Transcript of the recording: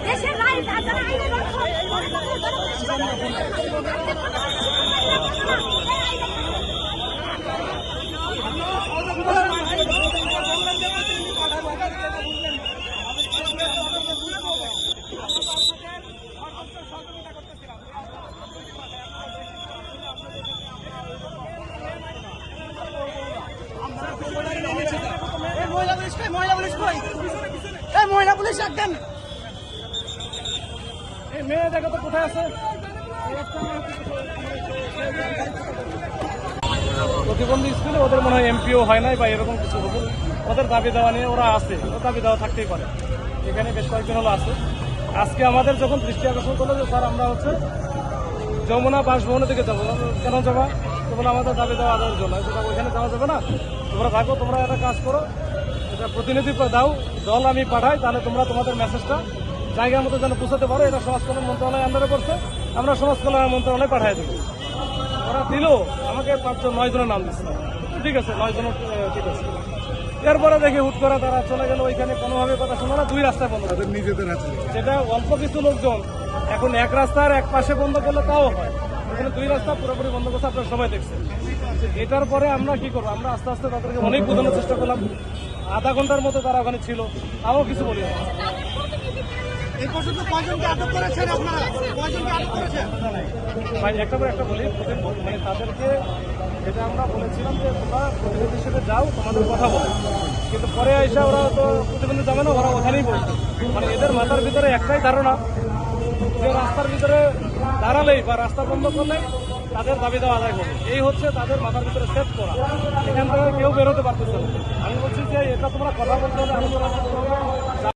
দেশের রাইট যারা আইনের মহিলা পুলিশ একদম মেয়ে দেখো তো কোথায় আছে। প্রতিবন্ধী স্কুলে ওদের মনে হয় এমপিও হয় নাই বা এরকম কিছু হবে। ওদের দাবি দেওয়া নিয়ে ওরা আছে, দাবি দেওয়া থাকতেই পারে। এখানে বেশ কয়েকজন হলো আছে। আজকে আমাদের যখন দৃষ্টি আকর্ষণ করলো যে স্যার আমরা হচ্ছে যমুনা বাসভবনের দিকে যাবো। কেন যাবা? তো বলে আমাদের দাবি দেওয়া আদায়ের জন্য। ওইখানে যাওয়া যাবে না, তোমরা থাকো, তোমরা একটা কাজ করো, এটা প্রতিনিধি দাও, দল আমি পাঠাই, তাহলে তোমরা তোমাদের মেসেজটা জায়গার মতো যেন পৌঁছাতে পারো। এটা সমাজ কল্যাণ মন্ত্রণালয় আন্ডারে পড়ছে, আমরা সমাজ কল্যাণ মন্ত্রণালয়ে পাঠাই দেবো। ওরা দিল আমাকে 9 জনের নাম দিচ্ছে। ঠিক আছে, 9 জন ঠিক আছে। এরপরে দেখি হুট করে তারা চলে গেল, ওইখানে কোনোভাবে কথা শোনো না, 2 রাস্তায় বন্ধ করে নিজেদের হাতে। সেটা অল্প কিছু লোকজন এখন এক রাস্তার এক পাশে বন্ধ করলে তাও হয়, এখানে 2 রাস্তা পুরোপুরি বন্ধ করছে, আপনারা সবাই দেখছেন। এটার পরে আমরা কি করবো? আমরা আস্তে আস্তে তাদেরকে অনেক বোঝানোর চেষ্টা করলাম। আধা ঘন্টার মতো তারা ওখানে ছিল, তাও কিছু বলি না। ভাই একটা করে একটা বলি, মানে তাদেরকে যেটা আমরা বলেছিলাম যে তোমরা প্রতিনিধি হিসেবে যাও, তোমাদের কথা বলো, কিন্তু পরে এসে ওরা তো প্রতিবন্ধী যাবে না, ওরা ওখানেই বলছে। মানে এদের মাথার ভিতরে একটাই ধারণা যে রাস্তার ভিতরে দাঁড়ালেই বা রাস্তা বন্ধ করলে তাদের দাবি দেওয়া আদায় করবে, এই হচ্ছে তাদের মাথার ভিতরে সেট করা। এখান থেকে কেউ বেরোতে পারতেছে না। আমি বলছি যে এটা তোমরা কথা বলতে হবে, আলোচনা করতে হবে।